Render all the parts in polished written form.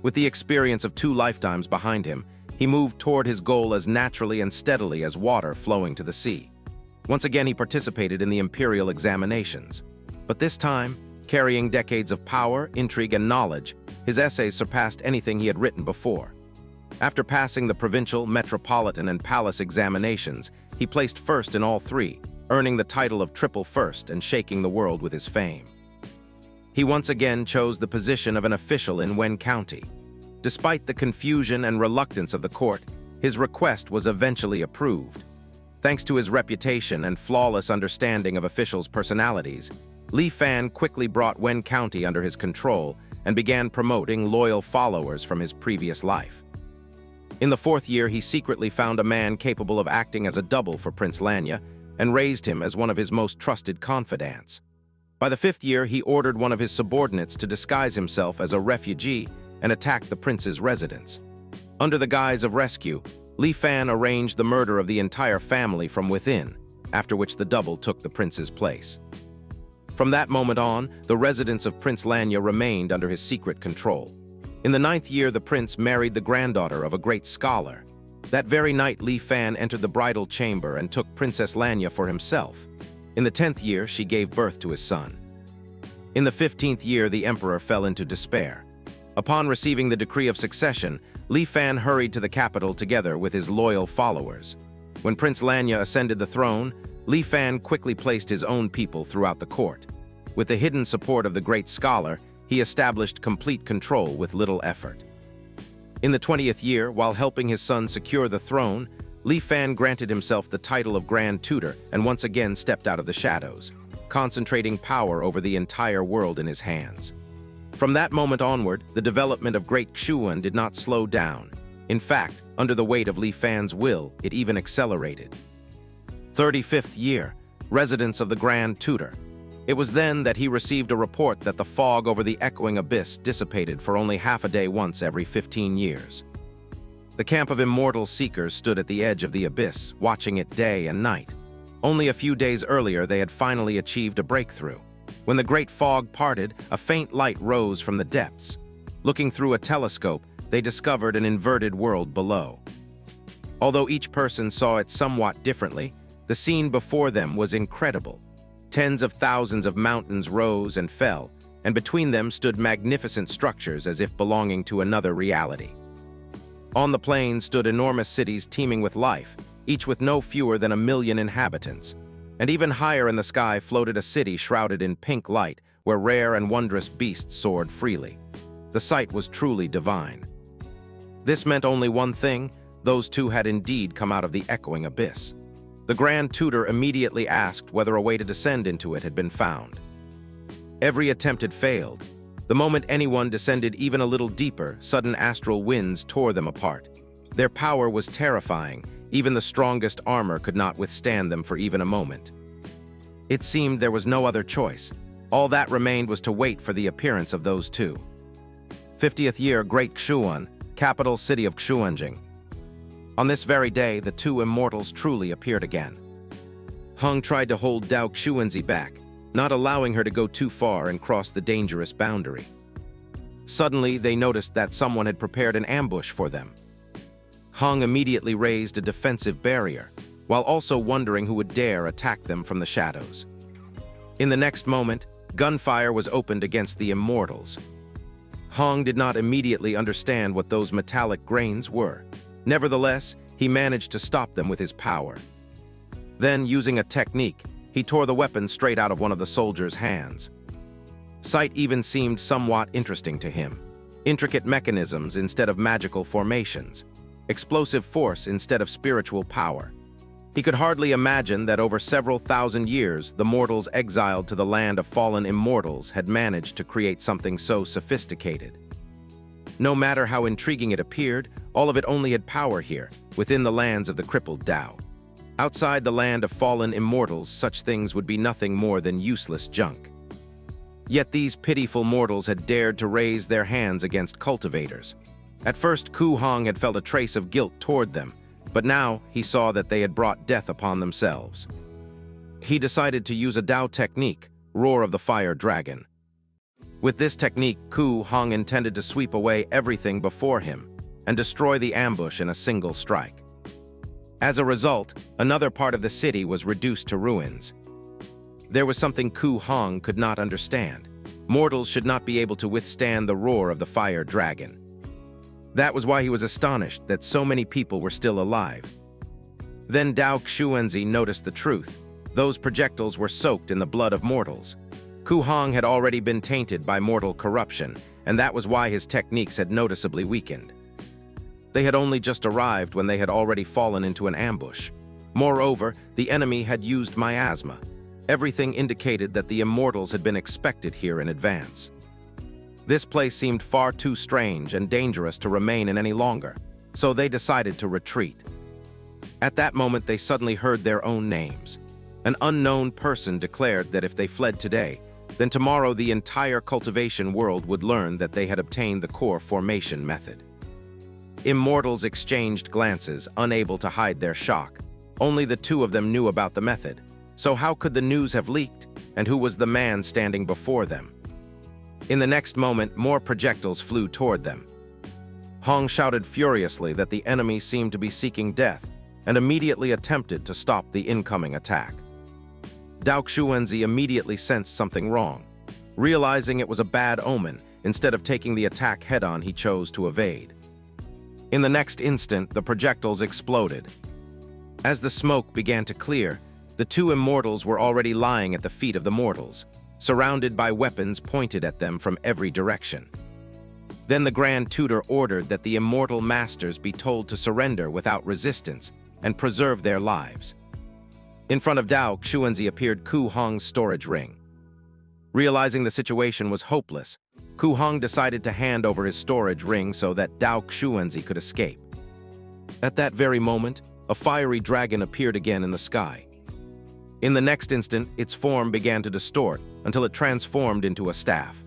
With the experience of 2 lifetimes behind him, he moved toward his goal as naturally and steadily as water flowing to the sea. Once again, he participated in the imperial examinations. But this time, carrying decades of power, intrigue, and knowledge, his essays surpassed anything he had written before. After passing the provincial, metropolitan, and palace examinations, he placed first in all 3, earning the title of Triple First and shaking the world with his fame. He once again chose the position of an official in Wen County. Despite the confusion and reluctance of the court, his request was eventually approved. Thanks to his reputation and flawless understanding of officials' personalities, Li Fan quickly brought Wen County under his control and began promoting loyal followers from his previous life. In the 4th year, he secretly found a man capable of acting as a double for Prince Lanya and raised him as one of his most trusted confidants. By the 5th year, he ordered one of his subordinates to disguise himself as a refugee and attack the prince's residence. Under the guise of rescue, Li Fan arranged the murder of the entire family from within, after which the double took the prince's place. From that moment on, the residence of Prince Lanya remained under his secret control. In the 9th year, the prince married the granddaughter of a great scholar. That very night, Li Fan entered the bridal chamber and took Princess Lanya for himself. In the 10th year, she gave birth to his son. In the 15th year, the emperor fell into despair. Upon receiving the decree of succession, Li Fan hurried to the capital together with his loyal followers. When Prince Lanya ascended the throne, Li Fan quickly placed his own people throughout the court. With the hidden support of the great scholar, he established complete control with little effort. In the 20th year, while helping his son secure the throne, Li Fan granted himself the title of Grand Tutor and once again stepped out of the shadows, concentrating power over the entire world in his hands. From that moment onward, the development of Great Xuan did not slow down. In fact, under the weight of Li Fan's will, it even accelerated. 35th year, residence of the Grand Tutor. It was then that he received a report that the fog over the echoing abyss dissipated for only half a day once every 15 years. The camp of immortal seekers stood at the edge of the abyss, watching it day and night. Only a few days earlier, they had finally achieved a breakthrough. When the great fog parted, a faint light rose from the depths. Looking through a telescope, they discovered an inverted world below. Although each person saw it somewhat differently, the scene before them was incredible. Tens of thousands of mountains rose and fell, and between them stood magnificent structures as if belonging to another reality. On the plains stood enormous cities teeming with life, each with no fewer than 1 million inhabitants. And even higher in the sky floated a city shrouded in pink light, where rare and wondrous beasts soared freely. The sight was truly divine. This meant only one thing: those two had indeed come out of the echoing abyss. The Grand Tutor immediately asked whether a way to descend into it had been found. Every attempt had failed. The moment anyone descended even a little deeper, sudden astral winds tore them apart. Their power was terrifying. Even the strongest armor could not withstand them for even a moment. It seemed there was no other choice. All that remained was to wait for the appearance of those two. 50th year, Great Xuan, capital city of Xuanjing. On this very day, the two immortals truly appeared again. Heng tried to hold Dao Xuanzi back, not allowing her to go too far and cross the dangerous boundary. Suddenly, they noticed that someone had prepared an ambush for them. Heng immediately raised a defensive barrier, while also wondering who would dare attack them from the shadows. In the next moment, gunfire was opened against the immortals. Heng did not immediately understand what those metallic grains were. Nevertheless, he managed to stop them with his power. Then, using a technique, he tore the weapon straight out of one of the soldiers' hands. Sight even seemed somewhat interesting to him. Intricate mechanisms instead of magical formations. Explosive force instead of spiritual power. He could hardly imagine that over several thousand years, the mortals exiled to the land of fallen immortals had managed to create something so sophisticated. No matter how intriguing it appeared, all of it only had power here, within the lands of the crippled Tao. Outside the land of fallen immortals, such things would be nothing more than useless junk. Yet these pitiful mortals had dared to raise their hands against cultivators. At first, Ku Hong had felt a trace of guilt toward them, but now he saw that they had brought death upon themselves. He decided to use a Dao technique, Roar of the Fire Dragon. With this technique, Ku Hong intended to sweep away everything before him and destroy the ambush in a single strike. As a result, another part of the city was reduced to ruins. There was something Ku Hong could not understand. Mortals should not be able to withstand the roar of the fire dragon. That was why he was astonished that so many people were still alive. Then Dao Xuanzi noticed the truth. Those projectiles were soaked in the blood of mortals. Ku Hong had already been tainted by mortal corruption, and that was why his techniques had noticeably weakened. They had only just arrived when they had already fallen into an ambush. Moreover, the enemy had used miasma. Everything indicated that the immortals had been expected here in advance. This place seemed far too strange and dangerous to remain in any longer, so they decided to retreat. At that moment, they suddenly heard their own names. An unknown person declared that if they fled today, then tomorrow the entire cultivation world would learn that they had obtained the core formation method. Immortals exchanged glances, unable to hide their shock. Only the two of them knew about the method. So how could the news have leaked, and who was the man standing before them? In the next moment, more projectiles flew toward them. Hong shouted furiously that the enemy seemed to be seeking death, and immediately attempted to stop the incoming attack. Dao Xuanzi immediately sensed something wrong. Realizing it was a bad omen, instead of taking the attack head-on, he chose to evade. In the next instant, the projectiles exploded. As the smoke began to clear, the two immortals were already lying at the feet of the mortals, surrounded by weapons pointed at them from every direction. Then the Grand Tutor ordered that the immortal masters be told to surrender without resistance and preserve their lives. In front of Dao Xuanzi appeared Ku Hong's storage ring. Realizing the situation was hopeless, Ku Hong decided to hand over his storage ring so that Dao Xuanzi could escape. At that very moment, a fiery dragon appeared again in the sky. In the next instant, its form began to distort until it transformed into a staff.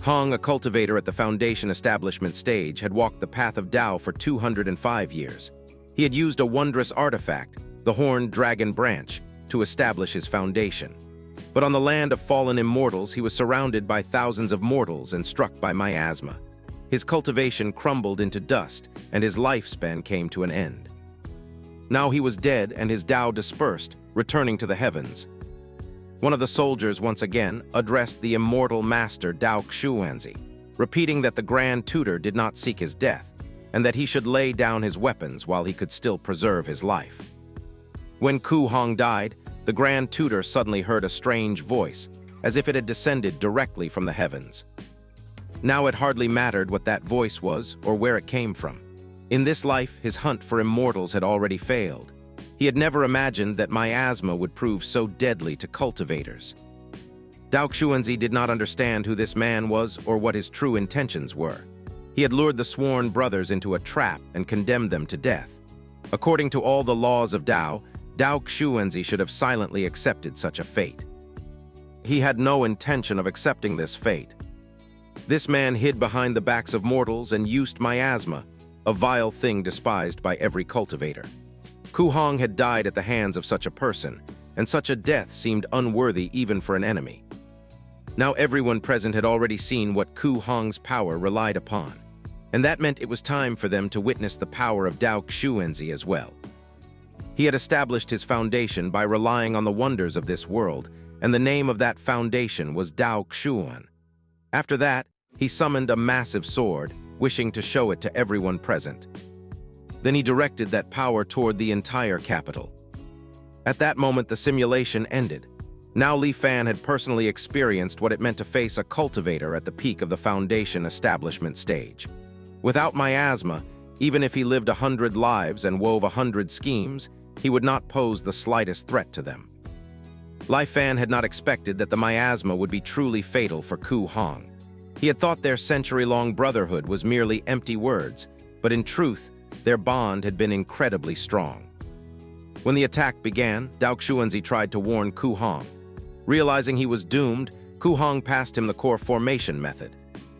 Hong, a cultivator at the Foundation establishment stage, had walked the path of Dao for 205 years. He had used a wondrous artifact, the horned dragon branch, to establish his foundation. But on the land of fallen immortals, he was surrounded by thousands of mortals and struck by miasma. His cultivation crumbled into dust, and his lifespan came to an end. Now he was dead, and his Dao dispersed, returning to the heavens. One of the soldiers once again addressed the immortal master Dao Xuanzi, repeating that the Grand Tutor did not seek his death, and that he should lay down his weapons while he could still preserve his life. When Ku Hong died, the Grand Tutor suddenly heard a strange voice, as if it had descended directly from the heavens. Now it hardly mattered what that voice was or where it came from. In this life, his hunt for immortals had already failed. He had never imagined that miasma would prove so deadly to cultivators. Dao Xuanzi did not understand who this man was or what his true intentions were. He had lured the sworn brothers into a trap and condemned them to death. According to all the laws of Dao Xuanzi should have silently accepted such a fate. He had no intention of accepting this fate. This man hid behind the backs of mortals and used miasma, a vile thing despised by every cultivator. Ku Hong had died at the hands of such a person, and such a death seemed unworthy even for an enemy. Now everyone present had already seen what Ku Hong's power relied upon, and that meant it was time for them to witness the power of Dao Xuanzi as well. He had established his foundation by relying on the wonders of this world, and the name of that foundation was Dao Xuan. After that, he summoned a massive sword, wishing to show it to everyone present. Then he directed that power toward the entire capital. At that moment, the simulation ended. Now Li Fan had personally experienced what it meant to face a cultivator at the peak of the Foundation establishment stage. Without miasma, even if he lived 100 lives and wove 100 schemes, he would not pose the slightest threat to them. Li Fan had not expected that the miasma would be truly fatal for Ku Hong. He had thought their century-long brotherhood was merely empty words, but in truth, their bond had been incredibly strong. When the attack began, Dao Xuanzi tried to warn Ku Hong. Realizing he was doomed, Ku Hong passed him the core formation method.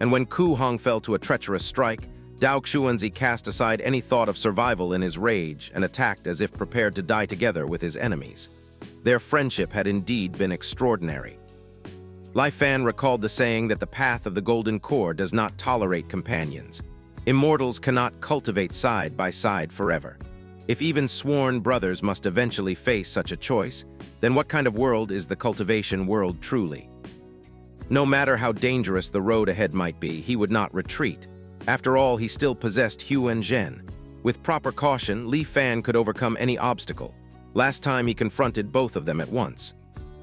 And when Ku Hong fell to a treacherous strike, Dao Xuanzi cast aside any thought of survival in his rage and attacked as if prepared to die together with his enemies. Their friendship had indeed been extraordinary. Li Fan recalled the saying that the path of the golden core does not tolerate companions. Immortals cannot cultivate side by side forever. If even sworn brothers must eventually face such a choice, then what kind of world is the cultivation world truly? No matter how dangerous the road ahead might be, he would not retreat. After all, he still possessed Hu and Zhen. With proper caution, Li Fan could overcome any obstacle. Last time he confronted both of them at once.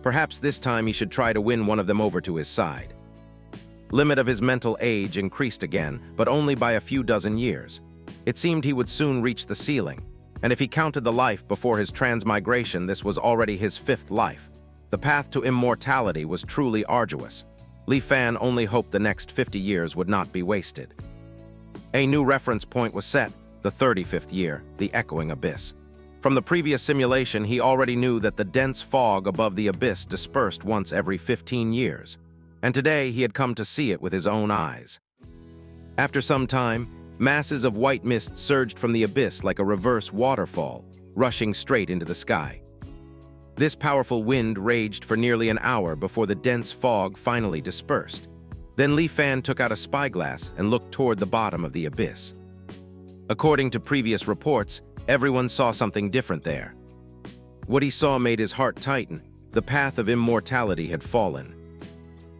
Perhaps this time he should try to win one of them over to his side. Limit of his mental age increased again, but only by a few dozen years. It seemed he would soon reach the ceiling, and if he counted the life before his transmigration, this was already his 5th life. The path to immortality was truly arduous. Li Fan only hoped the next 50 years would not be wasted. A new reference point was set, the 35th year, the echoing abyss. From the previous simulation, he already knew that the dense fog above the abyss dispersed once every 15 years, and today he had come to see it with his own eyes. After some time, masses of white mist surged from the abyss like a reverse waterfall, rushing straight into the sky. This powerful wind raged for nearly an hour before the dense fog finally dispersed. Then Li Fan took out a spyglass and looked toward the bottom of the abyss. According to previous reports, everyone saw something different there. What he saw made his heart tighten. The path of immortality had fallen.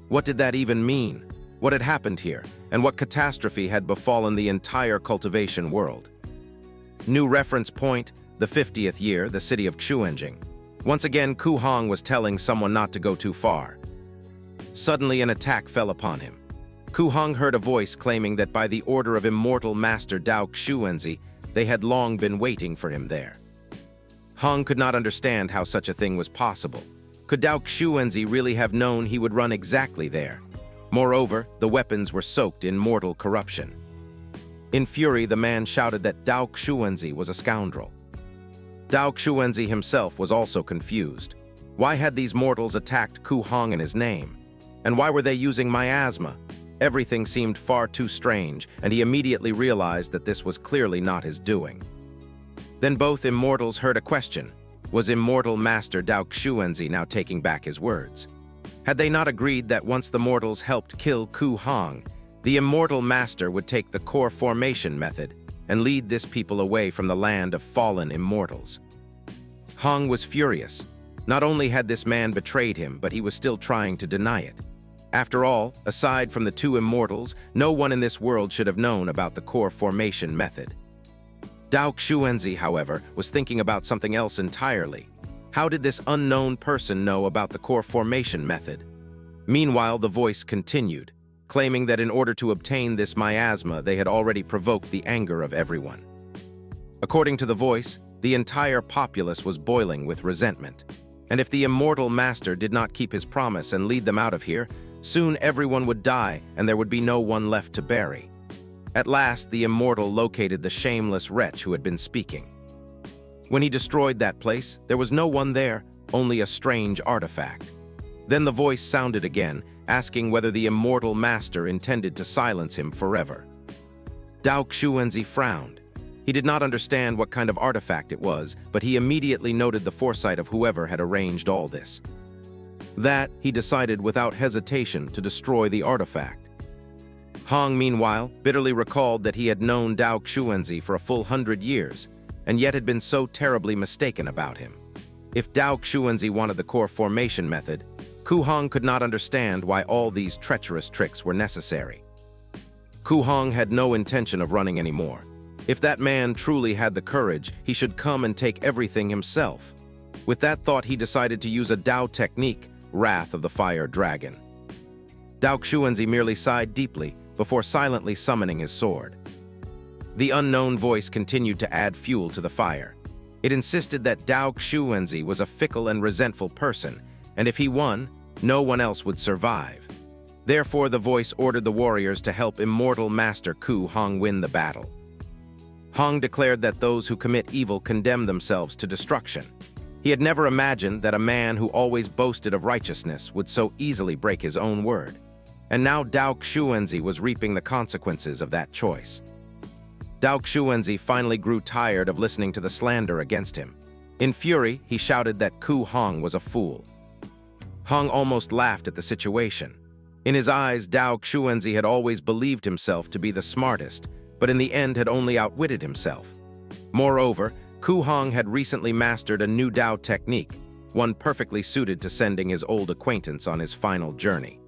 What did that even mean? What had happened here, and what catastrophe had befallen the entire cultivation world? New reference point, the 50th year, the city of Chuanjing. Once again, Ku Hong was telling someone not to go too far. Suddenly, an attack fell upon him. Ku Hong heard a voice claiming that by the order of immortal master Dao Xuanzi, they had long been waiting for him there. Hong could not understand how such a thing was possible. Could Dao Xuanzi really have known he would run exactly there? Moreover, the weapons were soaked in mortal corruption. In fury, the man shouted that Dao Xuanzi was a scoundrel. Dao Xuanzi himself was also confused. Why had these mortals attacked Ku Hong in his name? And why were they using miasma? Everything seemed far too strange, and he immediately realized that this was clearly not his doing. Then both immortals heard a question. Was immortal master Dao Xuanzi now taking back his words? Had they not agreed that once the mortals helped kill Ku Hong, the immortal master would take the core formation method and lead this people away from the land of fallen immortals? Hong was furious. Not only had this man betrayed him, but he was still trying to deny it. After all, aside from the two immortals, no one in this world should have known about the core formation method. Dao Xuanzi, however, was thinking about something else entirely. How did this unknown person know about the core formation method? Meanwhile, the voice continued, claiming that in order to obtain this miasma, they had already provoked the anger of everyone. According to the voice, the entire populace was boiling with resentment. And if the immortal master did not keep his promise and lead them out of here, soon everyone would die and there would be no one left to bury. At last, the immortal located the shameless wretch who had been speaking. When he destroyed that place, there was no one there, only a strange artifact. Then the voice sounded again, asking whether the immortal master intended to silence him forever. Dao Xuanzi frowned. He did not understand what kind of artifact it was, but he immediately noted the foresight of whoever had arranged all this. That, he decided without hesitation to destroy the artifact. Hong, meanwhile, bitterly recalled that he had known Dao Xuanzi for a full 100 years, and yet had been so terribly mistaken about him. If Dao Xuanzi wanted the core formation method, Ku Hong could not understand why all these treacherous tricks were necessary. Ku Hong had no intention of running anymore. If that man truly had the courage, he should come and take everything himself. With that thought, he decided to use a Dao technique, Wrath of the Fire Dragon. Dao Xuanzi merely sighed deeply before silently summoning his sword. The unknown voice continued to add fuel to the fire. It insisted that Dao Xuanzi was a fickle and resentful person, and if he won, no one else would survive. Therefore, the voice ordered the warriors to help immortal master Ku Hong win the battle. Hong declared that those who commit evil condemn themselves to destruction. He had never imagined that a man who always boasted of righteousness would so easily break his own word. And now Dao Xuanzi was reaping the consequences of that choice. Dao Xuanzi finally grew tired of listening to the slander against him. In fury, he shouted that Ku Hong was a fool. Hong almost laughed at the situation. In his eyes, Dao Xuanzi had always believed himself to be the smartest, but in the end had only outwitted himself. Moreover, Ku Hong had recently mastered a new Dao technique, one perfectly suited to sending his old acquaintance on his final journey.